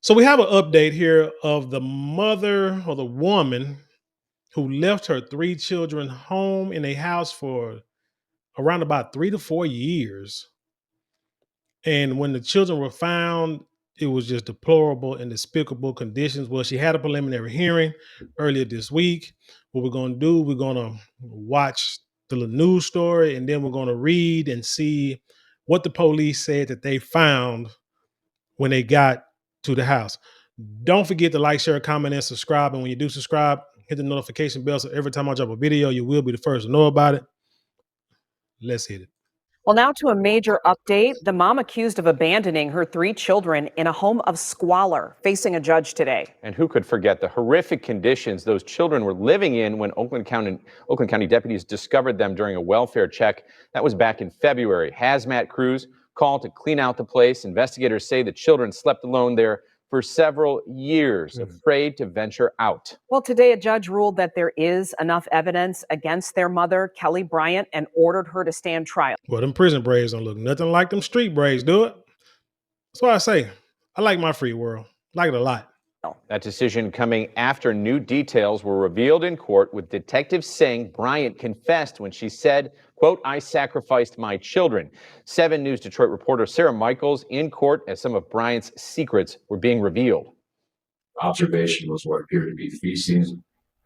So we have an update here of the mother or the woman who left her three children home in a house for around about 3 to 4 years. And when the children were found, it was just deplorable and despicable conditions. Well, she had a preliminary hearing earlier this week. What we're going to do, we're going to watch the little news story, and then we're going to read and see what the police said that they found when they got to the house. Don't forget to like, share, comment, and subscribe. And when you do subscribe, hit the notification bell so every time I drop a video, you will be the first to know about it. Let's hit it. Well, now to a major update. The mom accused of abandoning her three children in a home of squalor, facing a judge today. And who could forget the horrific conditions those children were living in when Oakland County deputies discovered them during a welfare check? That was back in February. Hazmat crews called to clean out the place. Investigators say the children slept alone there for several years, afraid to venture out. Well, today a judge ruled that there is enough evidence against their mother, Kelli Bryant, and ordered her to stand trial. Well, them prison braids don't look nothing like them street braids, do it? That's why I say I like my free world. Like it a lot. That decision coming after new details were revealed in court, with detectives saying Bryant confessed when she said, quote, "I sacrificed my children." 7 News Detroit reporter Sarah Michaels in court as some of Bryant's secrets were being revealed. Observation was what appeared to be feces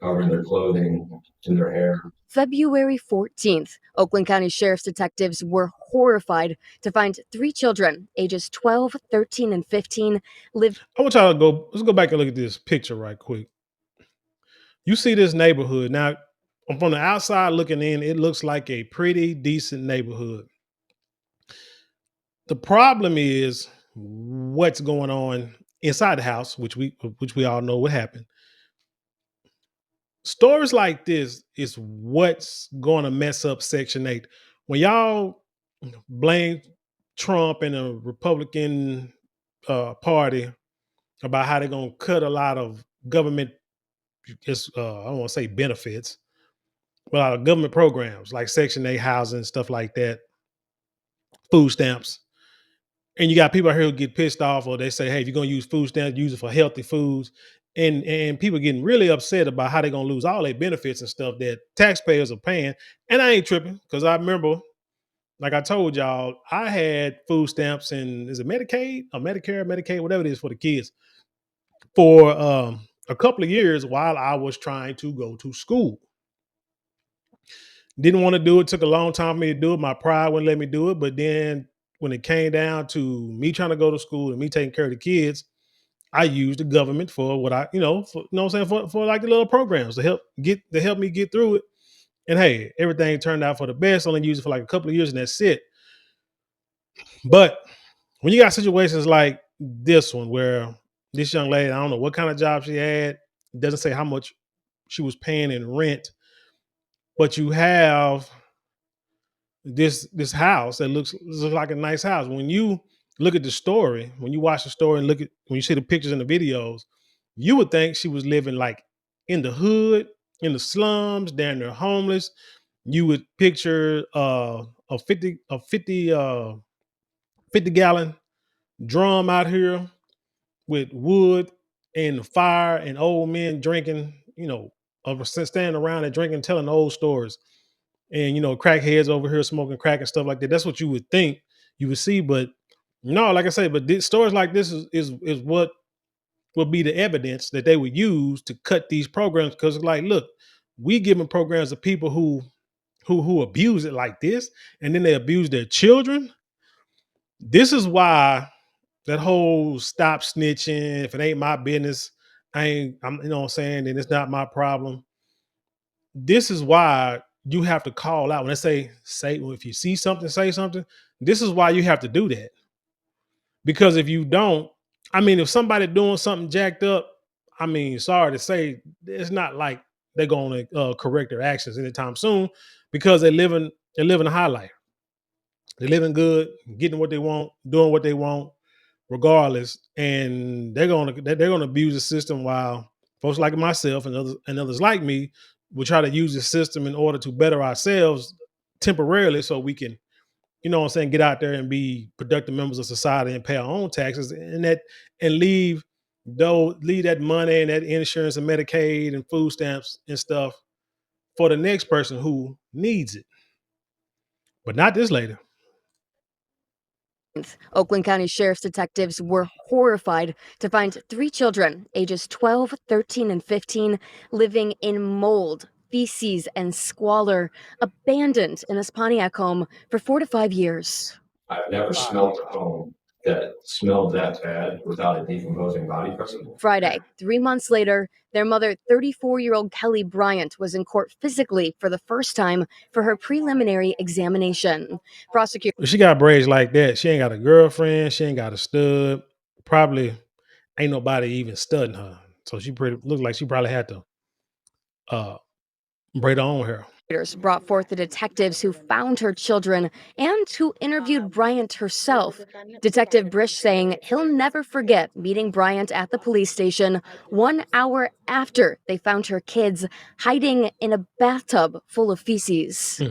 covering their clothing and their hair. February 14th, Oakland County Sheriff's detectives were horrified to find 3 children, ages 12, 13, and 15, lived. I want y'all to let's go back and look at this picture right quick. You see this neighborhood. Now, from the outside looking in, it looks like a pretty decent neighborhood. The problem is what's going on inside the house, which we all know what happened. Stories like this is what's going to mess up Section 8. When y'all blame Trump and the Republican Party about how they're going to cut a lot of government, I don't want to say benefits, but a lot of government programs like Section 8 housing, stuff like that, food stamps. And you got people out here who get pissed off, or they say, hey, if you're going to use food stamps, use it for healthy foods. And people getting really upset about how they're going to lose all their benefits and stuff that taxpayers are paying. And I ain't tripping, because I remember, like I told y'all, I had food stamps and is it Medicaid or Medicare, Medicaid, whatever it is for the kids for a couple of years while I was trying to go to school. Didn't want to do it. Took a long time for me to do it. My pride wouldn't let me do it. But then when it came down to me trying to go to school and me taking care of the kids, I used the government for what for, what I'm saying, for like the little programs to help me get through it. And hey, everything turned out for the best. Only used it for like a couple of years and that's it. But when you got situations like this one where this young lady, I don't know what kind of job she had, it doesn't say how much she was paying in rent, but you have this house that looks like a nice house. When you look at the story, when you watch the story and when you see the pictures and the videos, you would think she was living like in the hood, in the slums, down there homeless. You would picture a 50 gallon drum out here with wood and fire and old men drinking, standing around and drinking, telling old stories. And crackheads over here smoking crack and stuff like that. That's what you would think you would see, but no, like I say, but stories like this is what would be the evidence that they would use to cut these programs. Because like, look, we giving programs to people who abuse it like this, and then they abuse their children. This is why that whole stop snitching. If it ain't my business, I'm you know what I'm saying, then it's not my problem. This is why you have to call out when they say well, if you see something, say something. This is why you have to do that. Because if you don't, if somebody doing something jacked up, sorry to say, it's not like they're going to correct their actions anytime soon, because they're living a high life. They're living good, getting what they want, doing what they want, regardless. And they're gonna abuse the system, while folks like myself and others like me will try to use the system in order to better ourselves temporarily, so we can, get out there and be productive members of society and pay our own taxes, and leave They'll leave that money and that insurance and Medicaid and food stamps and stuff for the next person who needs it. But not this lady. Oakland County Sheriff's detectives were horrified to find 3 children, ages 12, 13, and 15, living in mold, feces, and squalor, abandoned in this Pontiac home for 4 to 5 years. I've never smelled a home that smelled that bad without a decomposing body present. Friday, 3 months later, their mother, 34-year-old Kelli Bryant, was in court physically for the first time for her preliminary examination. Prosecutors She got braids like that. She ain't got a girlfriend. She ain't got a stud. Probably ain't nobody even studying her. So she looked like she probably had to braid her own hair. brought forth the detectives who found her children and who interviewed Bryant herself. Detective Brish saying he'll never forget meeting Bryant at the police station 1 hour after they found her kids hiding in a bathtub full of feces.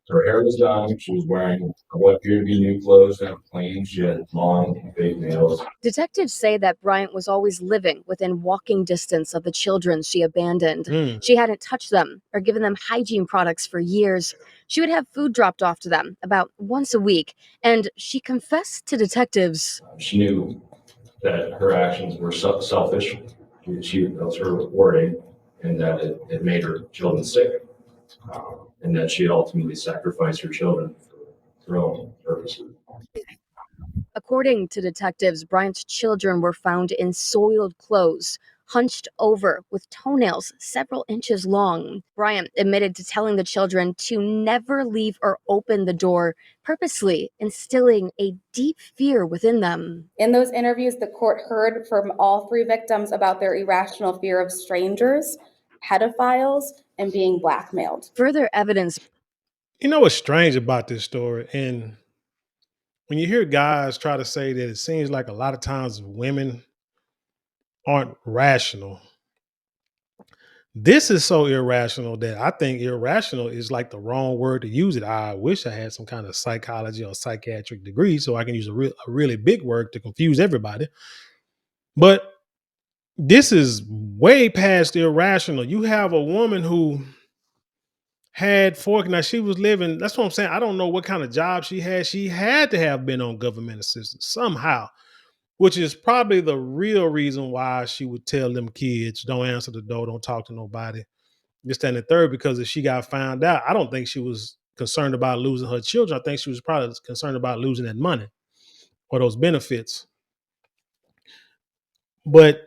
Her hair was done. She was wearing what appeared to be new clothes that were clean. She had long, fake nails. Detectives say that Bryant was always living within walking distance of the children she abandoned. She hadn't touched them or given them hygiene products for years. She would have food dropped off to them about once a week, and she confessed to detectives. She knew that her actions were selfish. That was her reporting, and that it made her children sick, and that she had ultimately sacrificed her children for her own purposes. According to detectives, Bryant's children were found in soiled clothes, hunched over with toenails several inches long. Bryant admitted to telling the children to never leave or open the door, purposely instilling a deep fear within them. In those interviews, the court heard from all 3 victims about their irrational fear of strangers, pedophiles, and being blackmailed. Further evidence. You know what's strange about this story? And when you hear guys try to say that it seems like a lot of times women aren't rational, this is so irrational that I think irrational is like the wrong word to use it. I wish I had some kind of psychology or psychiatric degree so I can use a really big word to confuse everybody. But this is way past irrational. You have a woman who had now she was living, that's what I'm saying. I don't know what kind of job she had. She had to have been on government assistance somehow, which is probably the real reason why she would tell them kids, don't answer the door, don't talk to nobody. This, that, and the third, because if she got found out, I don't think she was concerned about losing her children. I think she was probably concerned about losing that money or those benefits. But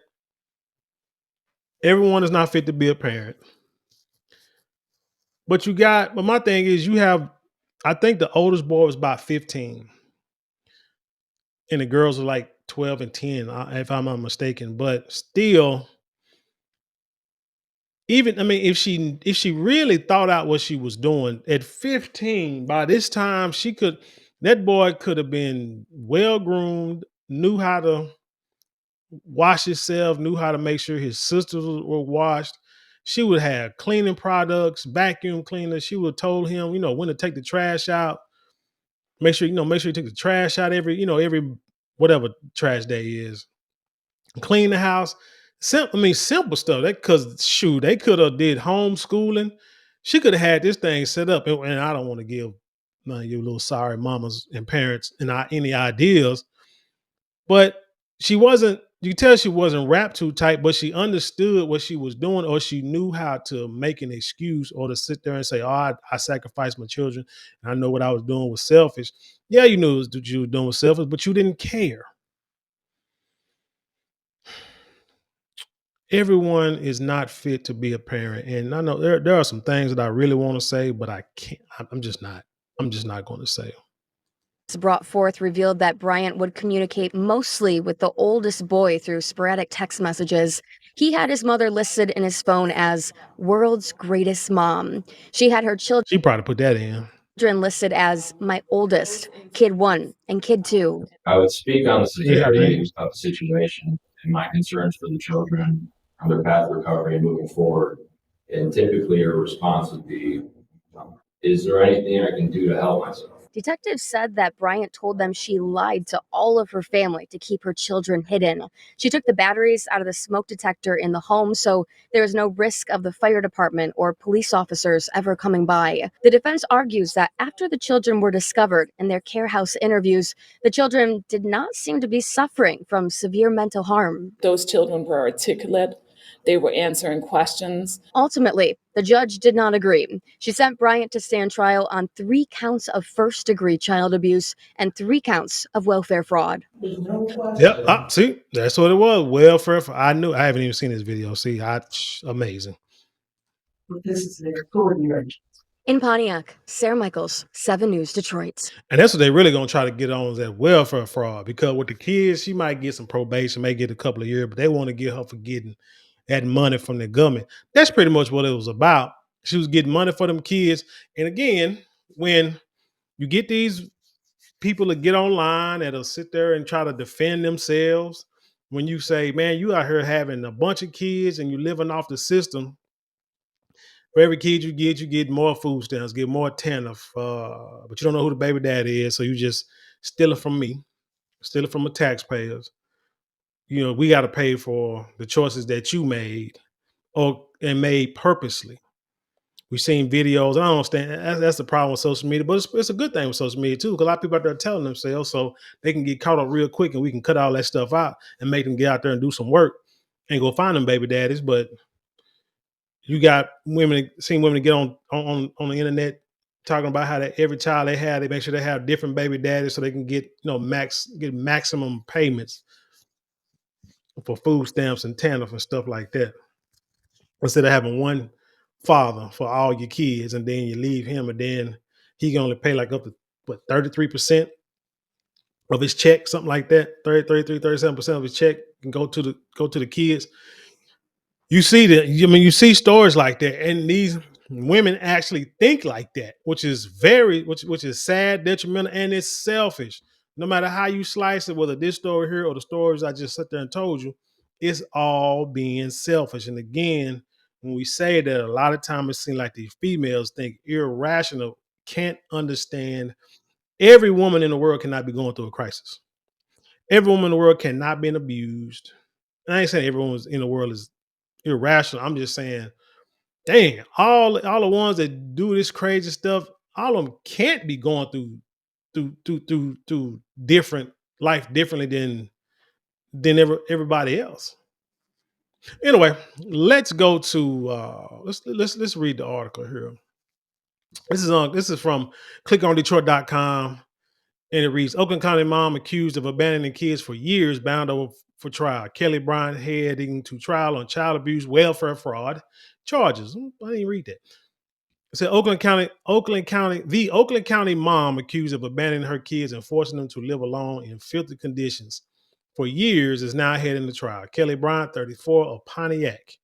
everyone is not fit to be a parent. But my thing is I think the oldest boy was about 15 and the girls are like 12 and 10, if I'm not mistaken. But still, if she really thought out what she was doing at 15, by this time that boy could have been well groomed, knew how to wash himself, knew how to make sure his sisters were washed. She would have cleaning products, vacuum cleaner. She would have told him, when to take the trash out. Make sure you take the trash out every whatever trash day is. Clean the house. Simple stuff. They could have did homeschooling. She could have had this thing set up. And I don't want to give none of you little sorry mamas and parents any ideas, but you tell she wasn't wrapped too tight, but she understood what she was doing, or she knew how to make an excuse or to sit there and say, oh, I sacrificed my children. And I know what I was doing was selfish. Yeah, you knew what you were doing was selfish, but you didn't care. Everyone is not fit to be a parent. And I know there are some things that I really want to say, but I can't. I'm just not going to say them. Brought forth revealed that Bryant would communicate mostly with the oldest boy through sporadic text messages. He had his mother listed in his phone as world's greatest mom. She had her children. She probably put that in. Listed as my oldest, kid 1 and kid 2. I would speak on the severity of the situation and my concerns for the children on their path to recovery and moving forward. And typically, her response would be, "Is there anything I can do to help myself?" Detectives said that Bryant told them she lied to all of her family to keep her children hidden. She took the batteries out of the smoke detector in the home, so there is no risk of the fire department or police officers ever coming by. The defense argues that after the children were discovered in their care house interviews, the children did not seem to be suffering from severe mental harm. Those children were articulate. They were answering questions. Ultimately, the judge did not agree. She sent Bryant to stand trial on 3 counts of first-degree child abuse and 3 counts of welfare fraud. Yep. See, that's what it was. Welfare. I knew. I haven't even seen this video. See, amazing. This is extraordinary. In Pontiac, Sarah Michaels, 7 News Detroit. And that's what they really gonna try to get on is that welfare fraud. Because with the kids, she might get some probation, may get a couple of years, but they want to get her for getting that money from the government. That's pretty much what it was about. She was getting money for them kids. And again, when you get these people to get online that'll sit there and try to defend themselves, when you say, man, you out here having a bunch of kids and you living off the system. For every kid you get more food stamps, get more TANF, but you don't know who the baby daddy is, so you just steal it from me, steal it from the taxpayers. You know, we got to pay for the choices that you made and made purposely. We've seen videos. I don't understand. That's the problem with social media, but it's a good thing with social media too, because a lot of people out there are telling themselves so they can get caught up real quick, and we can cut all that stuff out and make them get out there and do some work and go find them baby daddies. But you got seen women get on the internet talking about how that every child they have, they make sure they have different baby daddies so they can get maximum payments for food stamps and TANF and stuff like that. Instead of having one father for all your kids, and then you leave him, and then he can only pay like up to 33% of his check, something like that. 37% of his check can go to the kids. You see that. I mean, you see stories like that, and these women actually think like that, which is which is sad, detrimental, and it's selfish. No matter how you slice it, whether this story here or the stories I just sat there and told you, it's all being selfish. And again, when we say that, a lot of times it seems like these females think irrational, can't understand. Every woman in the world cannot be going through a crisis. Every woman in the world cannot be abused. And I ain't saying everyone in the world is irrational. I'm just saying, dang, all the ones that do this crazy stuff, all of them can't be going through different life differently than everybody else. Anyway, let's go to let's read the article here. This is from clickondetroit.com, and it reads: Oakland County mom accused of abandoning kids for years bound over for trial. Kelly Bryant heading to trial on child abuse, welfare fraud charges. I didn't read that. It said the Oakland County mom accused of abandoning her kids and forcing them to live alone in filthy conditions for years is now heading to trial. Kelly Bryant, 34, of Pontiac,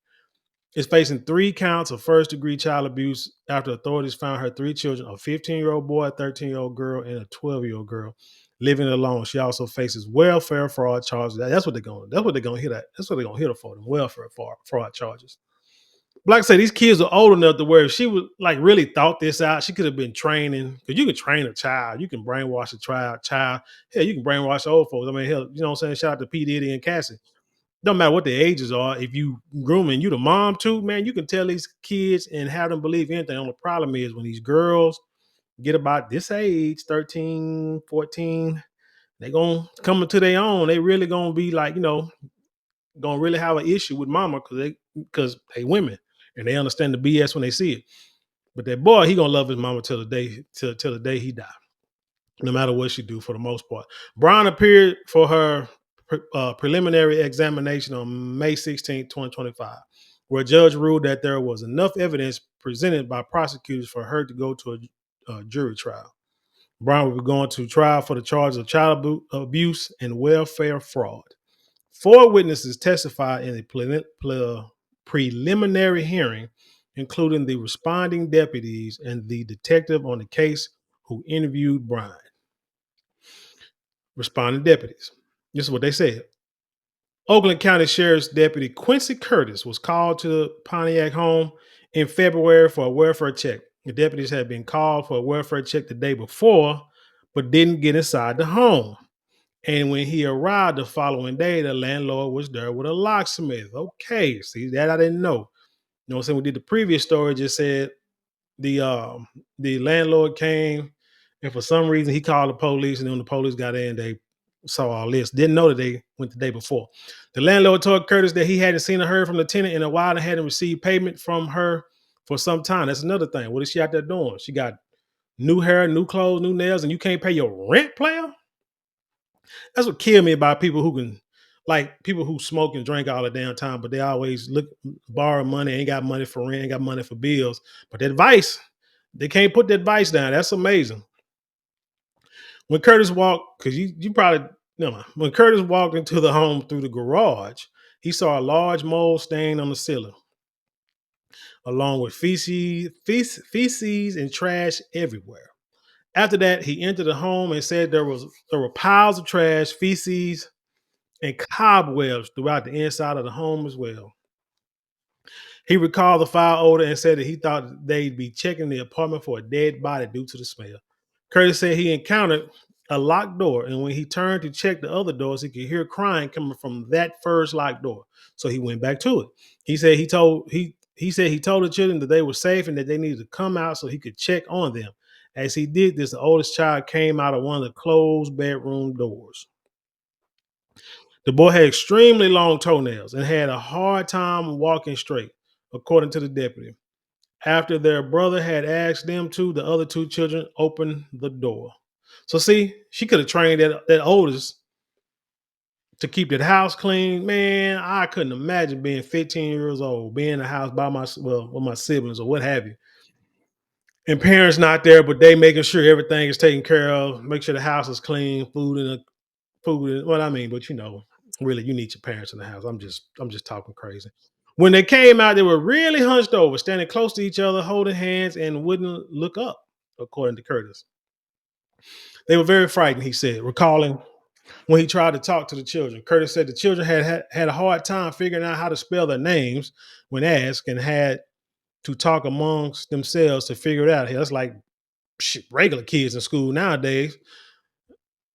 is facing 3 counts of first-degree child abuse after authorities found her 3 children, a 15-year-old boy, a 13-year-old girl, and a 12-year-old girl, living alone. She also faces welfare fraud charges. That's what they're going to hit at. That's what they're going to hit her for, the welfare fraud charges. But like I said, these kids are old enough to where if she would like really thought this out, she could have been training. Because you can train a child, you can brainwash a child. Hell, you can brainwash old folks. I mean, hell, you know what I'm saying? Shout out to P. Diddy and Cassie. Don't matter what their ages are. If you grooming, you the mom too, man, you can tell these kids and have them believe anything. The only problem is when these girls get about this age, 13, 14, they going to come into their own. They really going to be like, going to really have an issue with mama because they women and they understand the BS when they see it. But that boy, he going to love his mama till the day he die, no matter what she do for the most part. Brown appeared for her preliminary examination on May 16, 2025, where a judge ruled that there was enough evidence presented by prosecutors for her to go to a jury trial. Brown will be going to trial for the charge of child abuse and welfare fraud. 4 witnesses testified in a preliminary hearing, including the responding deputies and the detective on the case who interviewed Brian. Responding deputies. This is what they said. Oakland County Sheriff's Deputy Quincy Curtis was called to the Pontiac home in February for a welfare check. The deputies had been called for a welfare check the day before but didn't get inside the home. And when he arrived the following day, the landlord was there with a locksmith. Okay, see that I didn't know. You know what I'm saying? We did the previous story, just said the landlord came, and for some reason he called the police, and then when the police got in, they saw all this. Didn't know that they went the day before. The landlord told Curtis that he hadn't seen or heard from the tenant in a while and hadn't received payment from her for some time. That's another thing. What is she out there doing? She got new hair, new clothes, new nails, and you can't pay your rent, player? That's what killed me about people who can, like people who smoke and drink all the damn time, but they always borrow money, ain't got money for rent, ain't got money for bills. But that advice, they can't put that advice down. That's amazing. When Curtis walked, because you probably no mind. When Curtis walked into the home through the garage, he saw a large mold stain on the ceiling, along with feces and trash everywhere. After that, he entered the home and said there were piles of trash, feces, and cobwebs throughout the inside of the home as well. He recalled the foul odor and said that he thought they'd be checking the apartment for a dead body due to the smell. Curtis said he encountered a locked door, and when he turned to check the other doors, he could hear crying coming from that first locked door. So he went back to it. He said he told the children that they were safe and that they needed to come out so he could check on them. As he did this, the oldest child came out of one of the closed bedroom doors. The boy had extremely long toenails and had a hard time walking straight, according to the deputy. After their brother had asked them to, the other two children opened the door. So see, she could have trained that oldest to keep that house clean. Man, I couldn't imagine being 15 years old, being in the house by with my siblings or what have you. And parents not there, but they making sure everything is taken care of, make sure the house is clean, what I mean, but really you need your parents in the house. I'm just talking crazy. When they came out, they were really hunched over, standing close to each other, holding hands, and wouldn't look up, according to Curtis. They were very frightened, he said, recalling when he tried to talk to the children. Curtis said the children had a hard time figuring out how to spell their names when asked and had to talk amongst themselves to figure it out. Hey, that's like regular kids in school nowadays.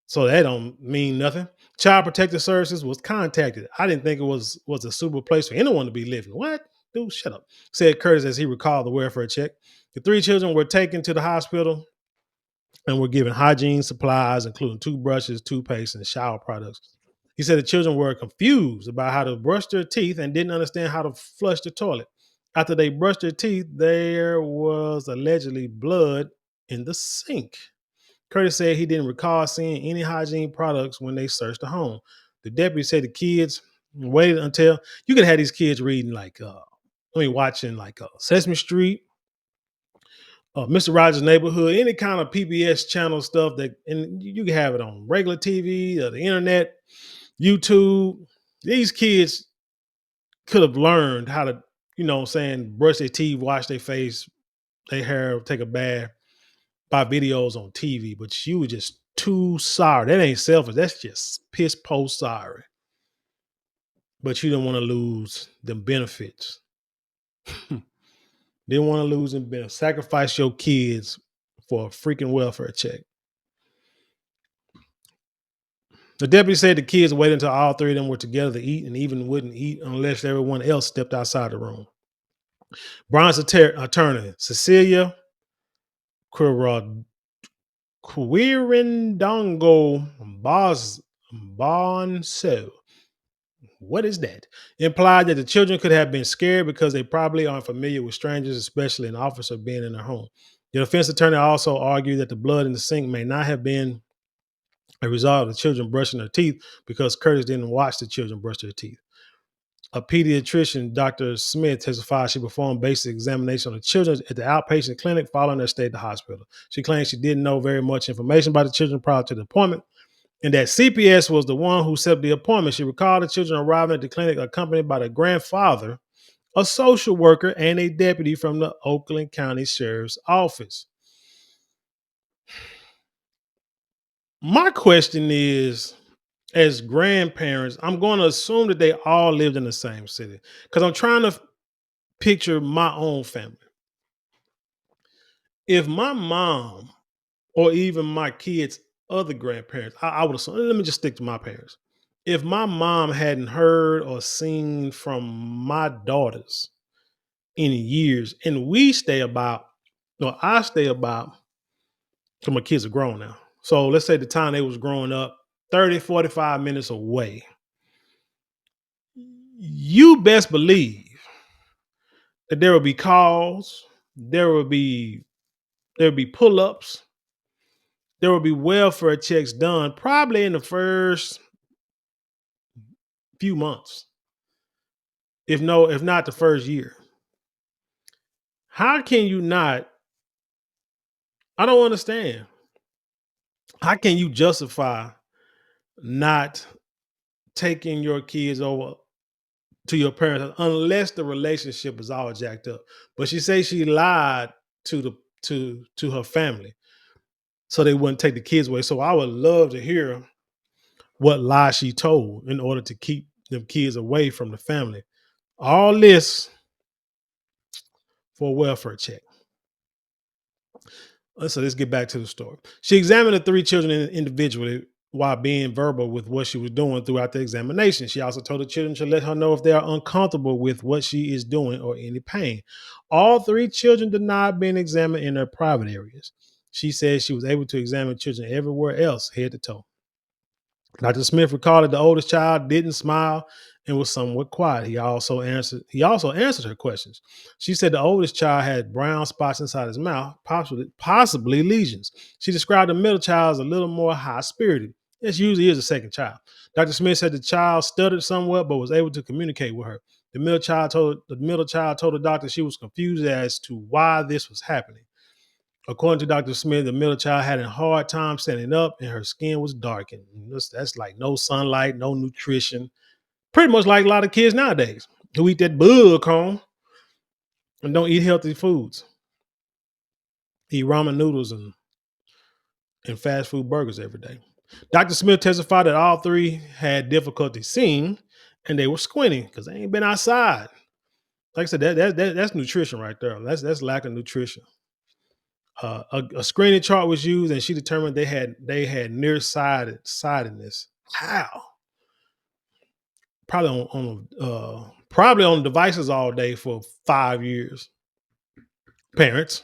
So that don't mean nothing. Child Protective Services was contacted. I didn't think it was a suitable place for anyone to be living. What? Dude, shut up, said Curtis as he recalled the welfare check. The three children were taken to the hospital and were given hygiene supplies, including toothbrushes, toothpaste, and shower products. He said the children were confused about how to brush their teeth and didn't understand how to flush the toilet. After they brushed their teeth, there was allegedly blood in the sink. Curtis said he didn't recall seeing any hygiene products when they searched the home. The deputy said the kids waited until you could have these kids reading watching Sesame Street, Mr. Rogers' Neighborhood, any kind of PBS channel stuff and you can have it on regular TV or the internet, YouTube. These kids could have learned how to, brush their teeth, wash their face, their hair, take a bath by videos on TV, but you were just too sorry. That ain't selfish. That's just piss post sorry. But you didn't want to lose them benefits. Didn't want to lose them benefits. Sacrifice your kids for a freaking welfare check. The deputy said the kids waited until all three of them were together to eat and even wouldn't eat unless everyone else stepped outside the room. Bryant's attorney, Cecilia Quirindongo Bonso, what is that? Implied that the children could have been scared because they probably aren't familiar with strangers, especially an officer being in their home. The defense attorney also argued that the blood in the sink may not have been a result of the children brushing their teeth because Curtis didn't watch the children brush their teeth. A pediatrician, Dr. Smith, testified she performed basic examination on the children at the outpatient clinic following their stay at the hospital. She claimed she didn't know very much information about the children prior to the appointment, and that CPS was the one who set up the appointment. She recalled the children arriving at the clinic accompanied by the grandfather, a social worker, and a deputy from the Oakland County Sheriff's Office. My question is, as grandparents, I'm going to assume that they all lived in the same city because I'm trying to picture my own family. If my mom or even my kids other grandparents, I would assume, let me just stick to my parents. If my mom hadn't heard or seen from my daughters in years, and we stay about, no, I stay about, so my kids are grown now. So let's say the time they was growing up, 30, 45 minutes away. You best believe that there will be calls, there will be pull-ups, there will be welfare checks done probably in the first few months, if not the first year. How can you not? I don't understand. How can you justify not taking your kids over to your parents unless the relationship is all jacked up? But she says she lied to the to her family so they wouldn't take the kids away. So I would love to hear what lie she told in order to keep them kids away from the family. All this for a welfare check. So let's get back to the story. She examined the three children individually while being verbal with what she was doing throughout the examination. She also told the children to let her know if they are uncomfortable with what she is doing or any pain. All three children denied being examined in their private areas. She said she was able to examine children everywhere else, head to toe. Dr. Smith recalled that the oldest child didn't smile and was somewhat quiet. He also answered her questions. She said the oldest child had brown spots inside his mouth, possibly lesions. She described the middle child as a little more high-spirited. This usually is the second child. Dr. Smith said the child stuttered somewhat but was able to communicate with her. The middle child told the doctor she was confused as to why this was happening. According to Dr. Smith, the middle child had a hard time standing up and her skin was darkened. That's like no sunlight, no nutrition. Pretty much like a lot of kids nowadays who eat that bug corn and don't eat healthy foods. Eat ramen noodles and fast food burgers every day. Dr. Smith testified that all three had difficulty seeing and they were squinting because they ain't been outside. Like I said, that's nutrition right there. That's lack of nutrition. A screening chart was used, and she determined they had nearsightedness. How? Probably on devices all day for 5 years. Parents.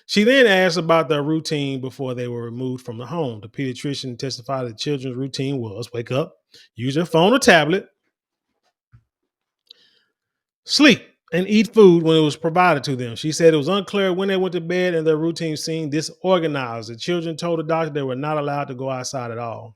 She then asked about their routine before they were removed from the home. The pediatrician testified the children's routine was wake up, use their phone or tablet, sleep, and eat food when it was provided to them. She said it was unclear when they went to bed and their routine seemed disorganized. The children told the doctor they were not allowed to go outside at all.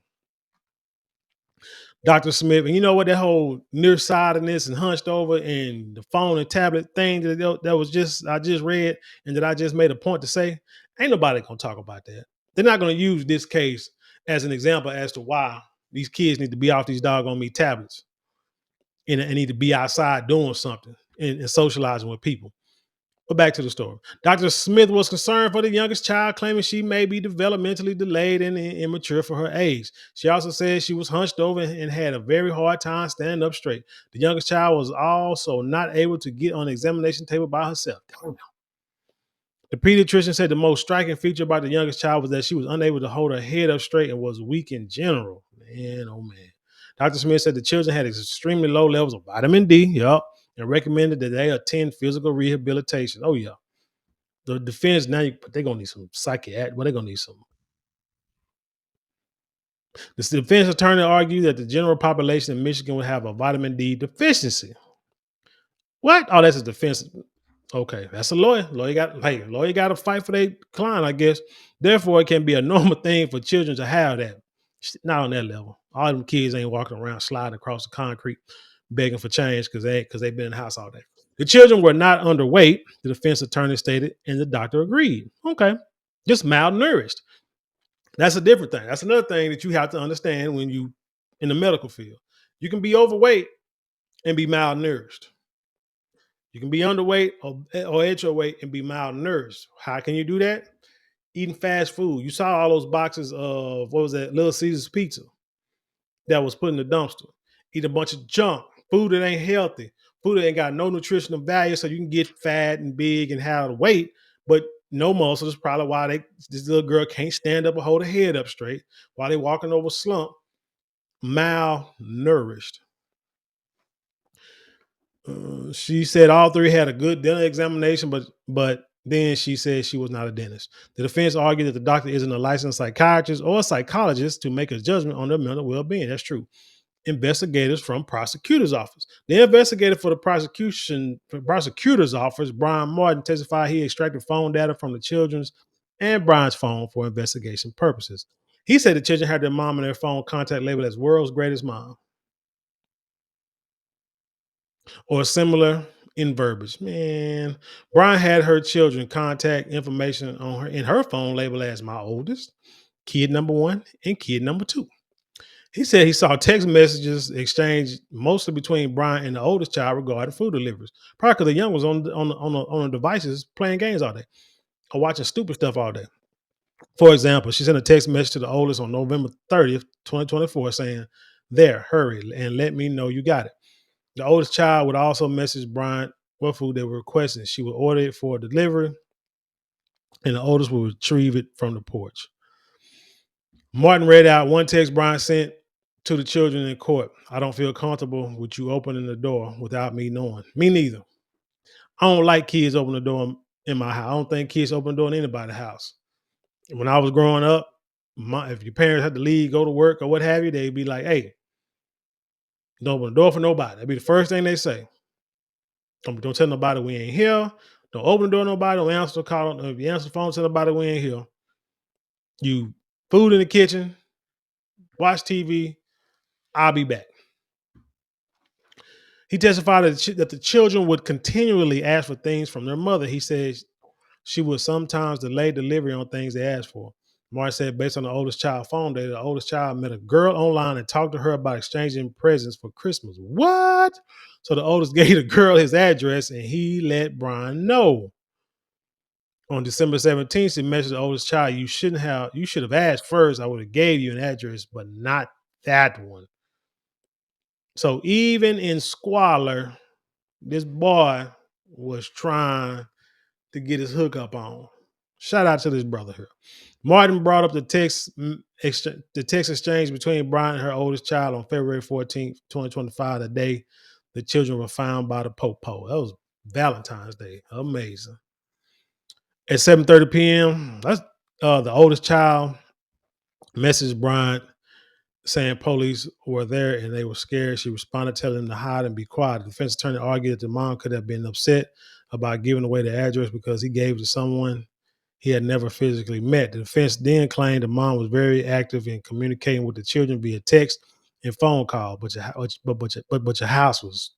Dr. Smith, and you know what, that whole nearsightedness and hunched over and the phone and tablet thing that was I just read and that I just made a point to say, ain't nobody gonna talk about that. They're not gonna use this case as an example as to why these kids need to be off these doggone me tablets and need to be outside doing something and socializing with people. But back to the story. Dr. Smith was concerned for the youngest child, claiming she may be developmentally delayed and immature for her age. She also said she was hunched over and had a very hard time standing up straight. The youngest child was also not able to get on the examination table by herself. The pediatrician said the most striking feature about the youngest child was that she was unable to hold her head up straight and was weak in general. Man, oh man. Dr. Smith said the children had extremely low levels of vitamin D, and recommended that they attend physical rehabilitation. Oh, yeah. The defense now, but they're going to need some psychiatric. Well, they're going to need some. The defense attorney argued that the general population in Michigan would have a vitamin D deficiency. What? Oh, that's a defense. Okay, that's a lawyer. Lawyer got to fight for their client, I guess. Therefore, it can be a normal thing for children to have that. Not on that level. All them kids ain't walking around sliding across the concrete begging for change because they've been in the house all day. The children were not underweight, the defense attorney stated, and the doctor agreed. Okay, just malnourished. That's a different thing. That's another thing that you have to understand when you in the medical field. You can be overweight and be malnourished. You can be underweight or at your weight and be malnourished. How can you do that? Eating fast food. You saw all those boxes of, what was that, Little Caesars pizza that was put in the dumpster. Eat a bunch of junk, food that ain't healthy, food that ain't got no nutritional value, so you can get fat and big and have the weight, but no muscles. Probably why this little girl can't stand up or hold her head up straight while they walking over slump, malnourished. She said all three had a good dental examination, but then she said she was not a dentist. The defense argued that the doctor isn't a licensed psychiatrist or a psychologist to make a judgment on their mental well-being. That's true. Investigators from prosecutor's office. The investigator for the prosecutor's office, Brian Martin, testified he extracted phone data from the children's and Brian's phone for investigation purposes. He said the children had their mom and their phone contact labeled as world's greatest mom or similar in verbiage. Man, Brian had her children contact information on her in her phone labeled as my oldest, kid number 1, and kid number 2. He said he saw text messages exchanged mostly between Brian and the oldest child regarding food deliveries. Probably because the young was on the devices playing games all day or watching stupid stuff all day. For example, she sent a text message to the oldest on November 30th, 2024, saying, "There, hurry and let me know you got it." The oldest child would also message Brian what food they were requesting. She would order it for delivery, and the oldest would retrieve it from the porch. Martin read out one text Brian sent to the children in court. "I don't feel comfortable with you opening the door without me knowing." Me neither. I don't like kids opening the door in my house. I don't think kids open the door in anybody's house. When I was growing up, if your parents had to leave, go to work or what have you, they'd be like, "Hey, don't open the door for nobody." That'd be the first thing they say. Don't tell nobody we ain't here. Don't open the door to nobody. Don't answer the call. If you answer the phone, tell nobody we ain't here. You food in the kitchen, watch TV. I'll be back. He testified that the children would continually ask for things from their mother. He said she would sometimes delay delivery on things they asked for. Martin said based on the oldest child phone data, the oldest child met a girl online and talked to her about exchanging presents for Christmas. What? So the oldest gave the girl his address and he let Brian know. On December 17th, he messaged the oldest child, you should have asked first. I would have gave you an address, but not that one. So even in squalor, this boy was trying to get his hookup on. Shout out to this brother here. Martin brought up the text exchange between Brian and her oldest child on February 14th, 2025, the day the children were found by the popo. That was Valentine's Day. Amazing. At 7:30 p.m., that's the oldest child messaged Brian saying police were there and they were scared. She responded telling them to hide and be quiet. The defense attorney argued that the mom could have been upset about giving away the address because he gave it to someone he had never physically met. The defense then claimed the mom was very active in communicating with the children via text and phone call, but your house was,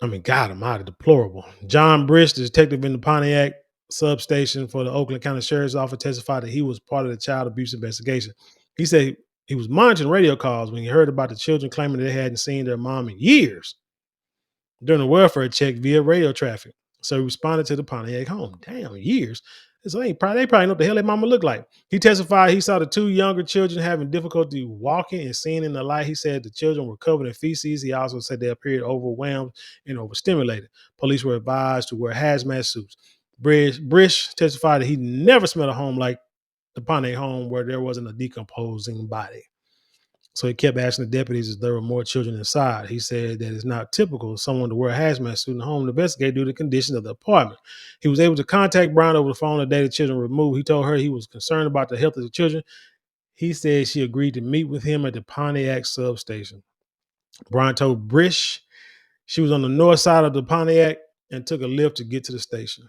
God almighty, deplorable. John Brish, the detective in the Pontiac substation for the Oakland County Sheriff's Office, testified that he was part of the child abuse investigation. He said he was monitoring radio calls when he heard about the children claiming they hadn't seen their mom in years during a welfare check via radio traffic. So he responded to the Pontiac home. Damn, years. So they probably know what the hell their mama looked like. He testified he saw the two younger children having difficulty walking and seeing in the light. He said the children were covered in feces. He also said they appeared overwhelmed and overstimulated. Police were advised to wear hazmat suits. Brish testified that he never smelled a home like the Pontiac home where there wasn't a decomposing body. So he kept asking the deputies if there were more children inside. He said that it's not typical of someone to wear a hazmat suit in the home to investigate due to the condition of the apartment. He was able to contact Brian over the phone the day the children were removed. He told her he was concerned about the health of the children. He said she agreed to meet with him at the Pontiac substation. Brian told Brish she was on the north side of the Pontiac and took a lift to get to the station.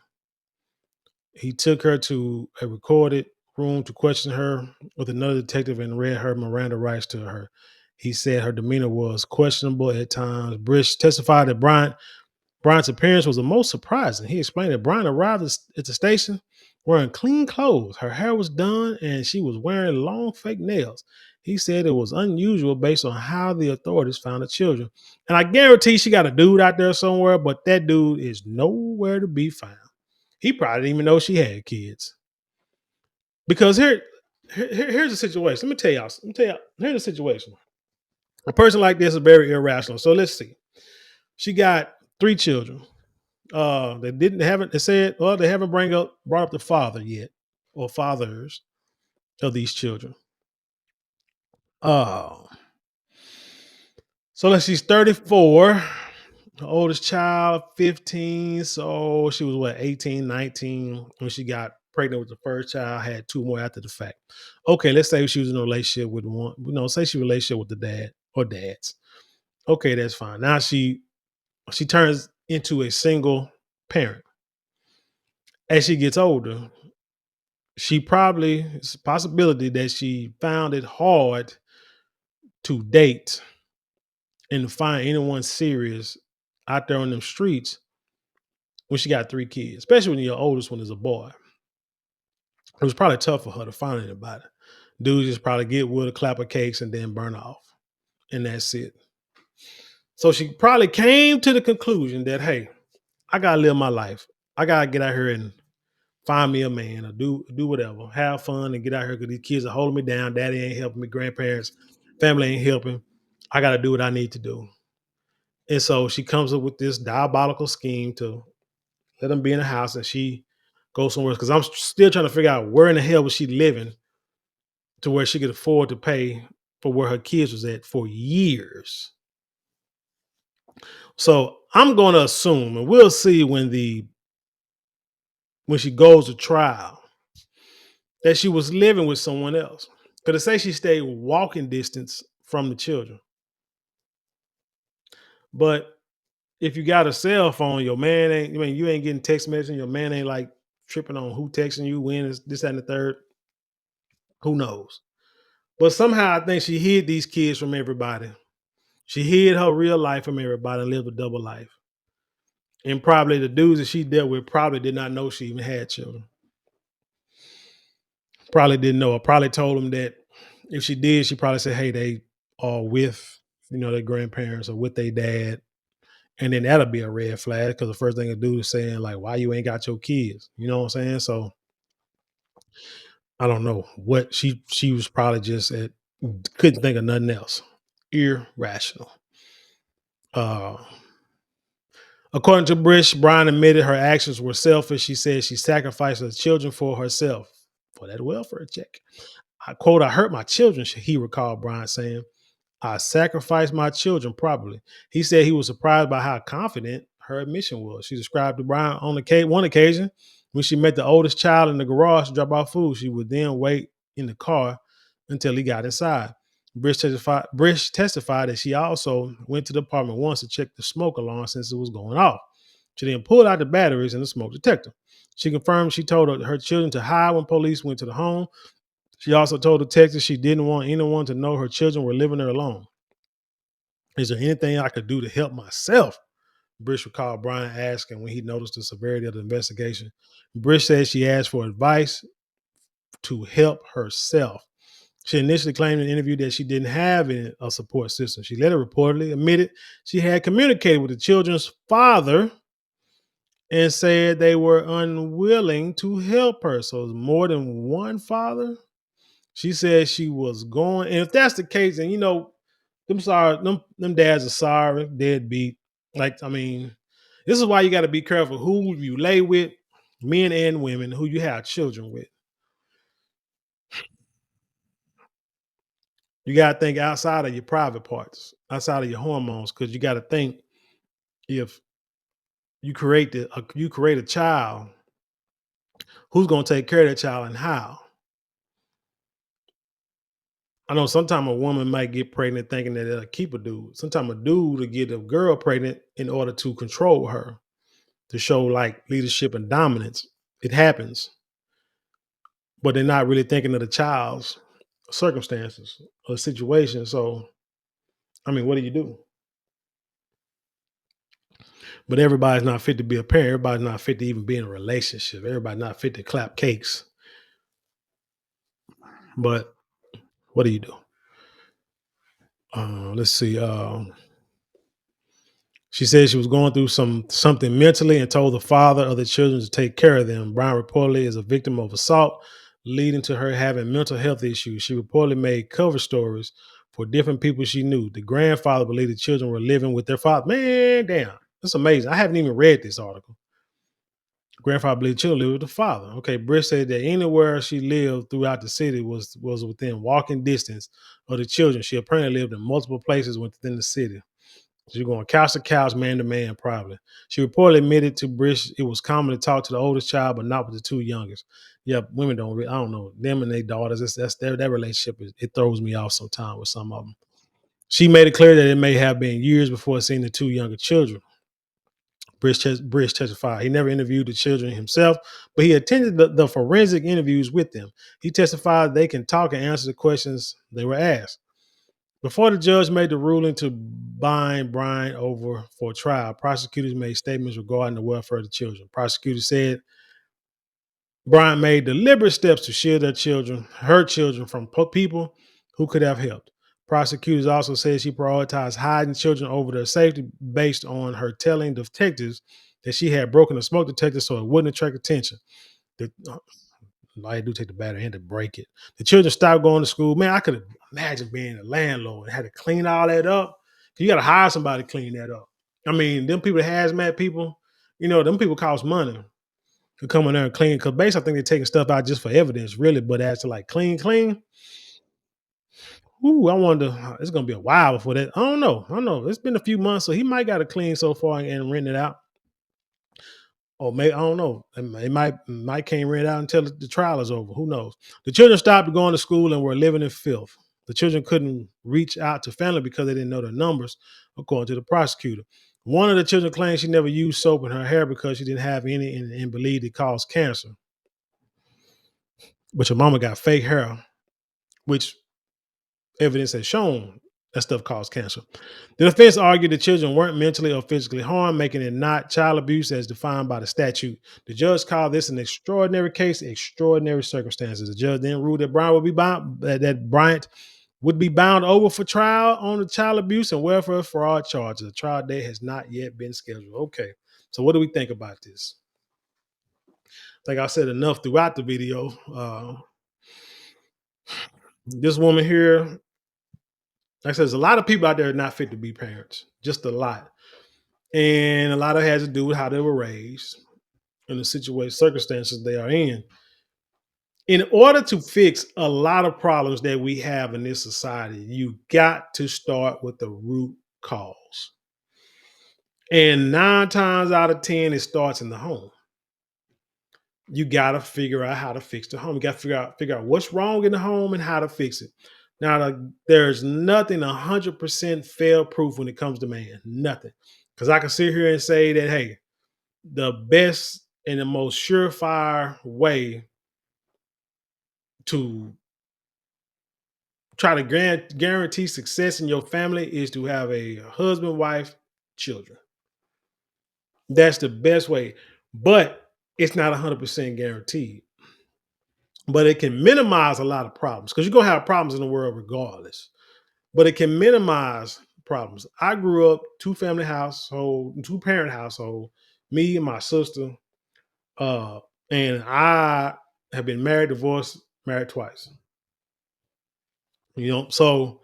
He took her to a recorded room to question her with another detective and read her Miranda rights to her. He said her demeanor was questionable at times. Brish testified that Brian's appearance was the most surprising. He explained that Brian arrived at the station wearing clean clothes. Her hair was done and she was wearing long fake nails. He said it was unusual based on how the authorities found the children. And I guarantee she got a dude out there somewhere, but that dude is nowhere to be found. He probably didn't even know she had kids. Because here's the situation. Let me tell y'all. Here's the situation. A person like this is very irrational. So let's see. She got 3 children. They said, well, they haven't brought up the father yet, or fathers of these children. Uh so she's 34. The oldest child, 15. So she was what, 18, 19 when she got pregnant with the first child, had two more after the fact. Okay, let's say she was in a relationship with one, say she relationship with the dad or dads. Okay, that's fine. Now she turns into a single parent. As she gets older, it's a possibility that she found it hard to date and to find anyone serious out there on them streets when she got three kids, especially when your oldest one is a boy. It was probably tough for her to find anybody. Dudes just probably get with a clap of cakes and then burn off. And that's it. So she probably came to the conclusion that, hey, I gotta live my life. I gotta get out here and find me a man or do whatever. Have fun and get out here because these kids are holding me down. Daddy ain't helping me, grandparents, family ain't helping. I gotta do what I need to do. And so she comes up with this diabolical scheme to let them be in the house and she goes somewhere. Because I'm still trying to figure out where in the hell was she living to where she could afford to pay for where her kids was at for years. So I'm going to assume, and we'll see when she goes to trial, that she was living with someone else. Because they say she stayed walking distance from the children. But if you got a cell phone, your man ain't, you ain't getting text messaging. Your man ain't like tripping on who texting you, when is this, that, and the third. Who knows? But somehow I think she hid these kids from everybody. She hid her real life from everybody and lived a double life. And probably the dudes that she dealt with probably did not know she even had children. Probably didn't know. I probably told them that if she did, she probably said, hey, they are with, their grandparents or with their dad. And then that'll be a red flag because the first thing a dude is saying, like, why you ain't got your kids? You know what I'm saying? So I don't know what she was probably just couldn't think of nothing else. Irrational. According to Bryant admitted her actions were selfish. She said she sacrificed her children for herself, for that welfare check. I quote, I hurt my children, he recalled Bryant saying. I sacrificed my children, probably. He said he was surprised by how confident her admission was. She described to Bryant on one occasion when she met the oldest child in the garage to drop off food. She would then wait in the car until he got inside. Brish testified that she also went to the apartment once to check the smoke alarm since it was going off. She then pulled out the batteries and the smoke detector. She confirmed she told her children to hide when police went to the home. She also told detectives she didn't want anyone to know her children were living there alone. Is there anything I could do to help myself? Brish recalled Brian asking when he noticed the severity of the investigation. Brish said she asked for advice to help herself. She initially claimed in an interview that she didn't have a support system. She later reportedly admitted she had communicated with the children's father and said they were unwilling to help her. So it's more than one father. She said she was going, and if that's the case, then them dads are sorry, deadbeat. This is why you got to be careful who you lay with, men and women, who you have children with. You got to think outside of your private parts, outside of your hormones, because you got to think if you create a child, who's going to take care of that child and how? I know sometimes a woman might get pregnant thinking that it'll keep a dude. Sometimes a dude will get a girl pregnant in order to control her, to show like leadership and dominance. It happens, but they're not really thinking of the child's circumstances or situation. So, what do you do? But everybody's not fit to be a parent. Everybody's not fit to even be in a relationship. Everybody's not fit to clap cakes. But what do you do? Let's see. She said she was going through something mentally and told the father of the children to take care of them. Brian reportedly is a victim of assault, leading to her having mental health issues. She reportedly made cover stories for different people she knew. The grandfather believed the children were living with their father. Man, damn. It's amazing. I haven't even read this article. Grandfather believed children lived with the father. Okay, Britt said that anywhere she lived throughout the city was within walking distance of the children. She apparently lived in multiple places within the city. She's going couch to couch, man to man, probably. She reportedly admitted to Brish it was common to talk to the oldest child, but not with the two youngest. Yeah, women don't. I don't know them and their daughters. That's their relationship. It throws me off sometimes with some of them. She made it clear that it may have been years before seeing the two younger children. Brish testified. He never interviewed the children himself, but he attended the forensic interviews with them. He testified they can talk and answer the questions they were asked. Before the judge made the ruling to bind Bryant over for trial, prosecutors made statements regarding the welfare of the children. Prosecutors said Bryant made deliberate steps to shield her children from people who could have helped. Prosecutors also said she prioritized hiding children over their safety based on her telling detectives that she had broken a smoke detector so it wouldn't attract attention. I do take the battery and to break it. The children stopped going to school. Man, I could imagine being a landlord and had to clean all that up. You got to hire somebody to clean that up. I mean, them people, hazmat people, them people cost money to come in there and clean. Because basically, I think they're taking stuff out just for evidence, really. But as to like clean, I wonder, it's going to be a while before that. I don't know. It's been a few months, so he might got to clean so far and rent it out. Or maybe I don't know. It might can't rent out until the trial is over. Who knows? The children stopped going to school and were living in filth. The children couldn't reach out to family because they didn't know their numbers, according to the prosecutor. One of the children claimed she never used soap in her hair because she didn't have any and believed it caused cancer. But your mama got fake hair, which evidence has shown that stuff caused cancer. The defense argued the children weren't mentally or physically harmed, making it not child abuse as defined by the statute. The judge called this an extraordinary case, extraordinary circumstances. The judge then ruled that Bryant would be bound over for trial on the child abuse and welfare fraud charges. The trial date has not yet been scheduled. Okay, so what do we think about this? Like I said enough throughout the video. This woman here, like I said, there's a lot of people out there not fit to be parents, just a lot. And a lot of it has to do with how they were raised and the situation, circumstances they are in. In order to fix a lot of problems that we have in this society, you got to start with the root cause. And 9 times out of 10, it starts in the home. You got to figure out how to fix the home. You got to figure out what's wrong in the home and how to fix it. Now, there's nothing 100% fail-proof when it comes to man. Nothing. Because I can sit here and say that, hey, the best and the most surefire way to try to guarantee success in your family is to have a husband, wife, children. That's the best way. But it's not 100% guaranteed. But it can minimize a lot of problems because you're going to have problems in the world regardless. But it can minimize problems. I grew up 2-parent household, me and my sister. And I have been married, divorced, married twice. So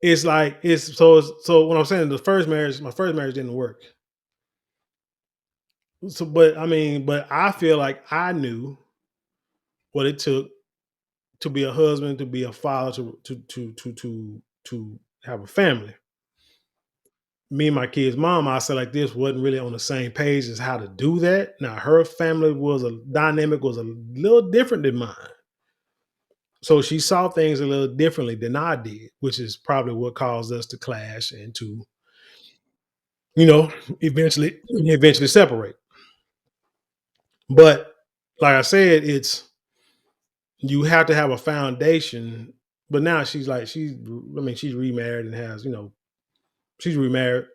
it's like so when I'm saying my first marriage didn't work. So, but I feel like I knew what it took to be a husband, to be a father, to have a family. Me and my kid's mom, I said like this, wasn't really on the same page as how to do that. Now her family dynamic was a little different than mine. So she saw things a little differently than I did, which is probably what caused us to clash and to, eventually separate. But like I said, you have to have a foundation. But now she's remarried and has, she's remarried.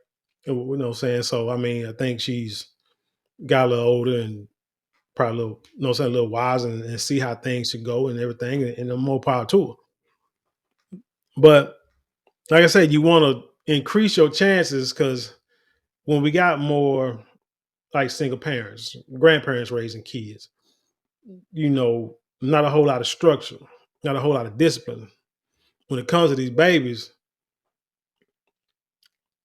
What I'm saying? So I think she's got a little older and probably a little wiser and see how things should go and everything, and more power to her. But like I said, you want to increase your chances because when we got more like single parents, grandparents raising kids, not a whole lot of structure, not a whole lot of discipline. When it comes to these babies,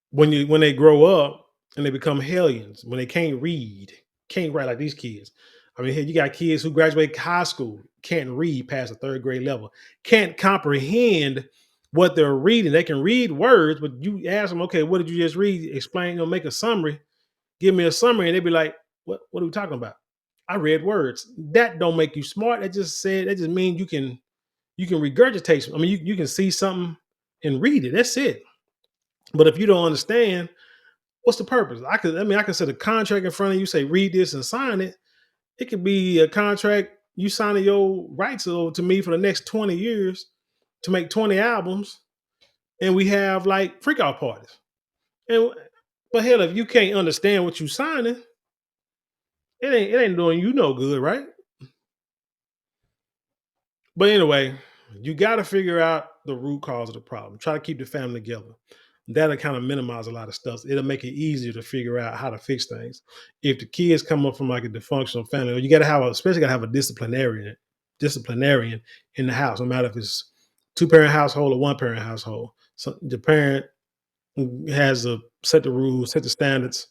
when they grow up, and they become hellions when they can't read, can't write like these kids. I mean, here you got kids who graduate high school, can't read past the third grade level, can't comprehend what they're reading. They can read words, but you ask them, okay, what did you just read? Explain, make a summary, give me a summary, and they'd be like, what are we talking about? I read words. That don't make you smart. That just means you can regurgitate. I mean, you can see something and read it. That's it. But if you don't understand, what's the purpose? I could set a contract in front of you, say read this and sign it. It could be a contract you signing your rights over to me for the next 20 years to make 20 albums, and we have like freak out parties. And but hell, if you can't understand what you signing, it ain't doing you no good, right? But anyway, you got to figure out the root cause of the problem. Try to keep the family together. That'll kind of minimize a lot of stuff. It'll make it easier to figure out how to fix things. If the kids come up from like a dysfunctional family, you got to have a disciplinarian in the house, no matter if it's 2-parent household or 1-parent household. So the parent has to set the rules, set the standards,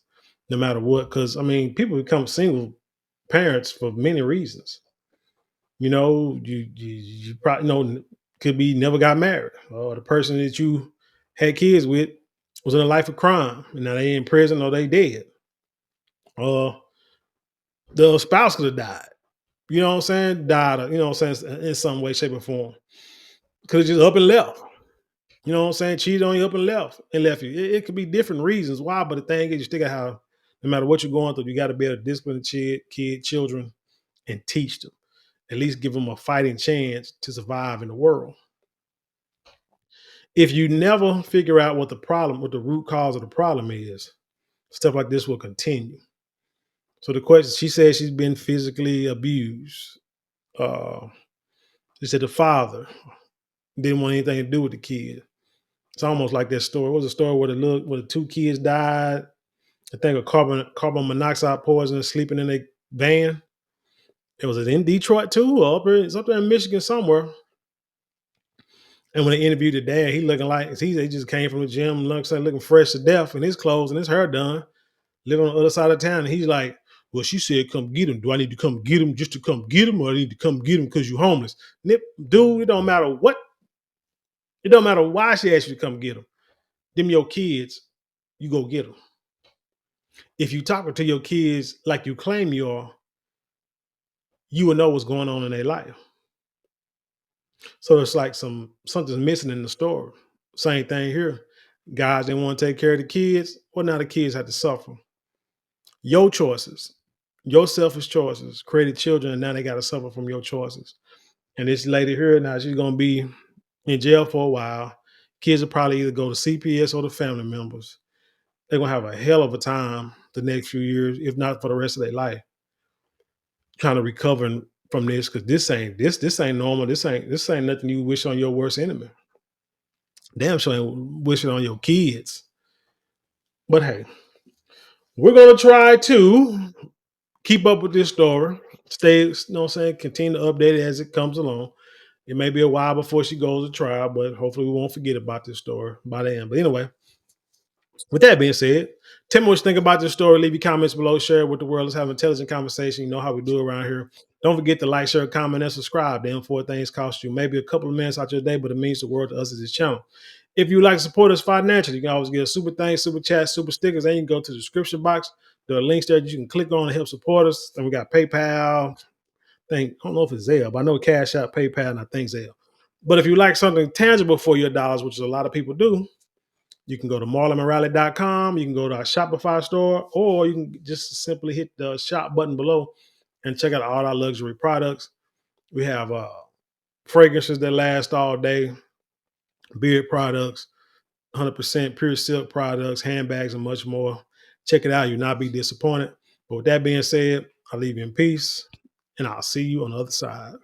no matter what. Because I mean, people become single parents for many reasons. You probably could be never got married, or the person that you had kids with was in a life of crime, and now they in prison or they dead. Or the spouse could have died. You know what I'm saying? Died, in some way, shape, or form. Could have just up and left. You know what I'm saying? Cheated on you, up and left you. It could be different reasons why, but the thing is, you still got how, no matter what you're going through, you got to be able to discipline children, and teach them. At least give them a fighting chance to survive in the world. If you never figure out what the root cause of the problem is, stuff like this will continue. So the question, she said she's been physically abused. She said the father didn't want anything to do with the kid. It's almost like that story. What was a story where the 2 kids died? I think of carbon monoxide poisoning, sleeping in a van. It was in Detroit too, or it's up there in Michigan somewhere. And when they interviewed the dad, he looking like he just came from the gym, looking fresh to death in his clothes and his hair done, living on the other side of town. And he's like, well, she said, come get him. Do I need to come get him just to come get him, or I need to come get him because you're homeless? Dude, it don't matter what. It don't matter why she asked you to come get him. Them your kids, you go get them. If you talking to your kids like you claim you are, you will know what's going on in their life. So it's like something's missing in the story. Same thing here. Guys didn't want to take care of the kids. Well, now the kids have to suffer. Your choices, your selfish choices created children, and now they got to suffer from your choices. And this lady here, now she's going to be in jail for a while. Kids will probably either go to CPS or the family members. They're going to have a hell of a time the next few years, if not for the rest of their life, trying to recover from this, because this ain't normal. This ain't nothing you wish on your worst enemy. Damn sure ain't wishing on your kids. But hey, we're gonna try to keep up with this story. Stay, you know what I'm saying, continue to update it as it comes along. It may be a while before she goes to trial, but hopefully we won't forget about this story by the end. But anyway, with that being said, tell me what you think about this story. Leave your comments below. Share it with the world. Let's have an intelligent conversation. You know how we do around here. Don't forget to like, share, comment, and subscribe. Them 4 things cost you maybe a couple of minutes out your day, but it means the world to us as this channel. If you like to support us financially, you can always get a super thanks, super chat, super stickers, and you can go to the description box. There are links there that you can click on to help support us. And we got PayPal. I don't know if it's Zelle, but I know Cash App, PayPal, and I think Zelle. But if you like something tangible for your dollars, which a lot of people do, you can go to marlonmorale.com. You can go to our Shopify store, or you can just simply hit the shop button below and check out all our luxury products. We have fragrances that last all day, beard products, 100% pure silk products, handbags, and much more. Check it out. You'll not be disappointed. But with that being said, I'll leave you in peace, and I'll see you on the other side.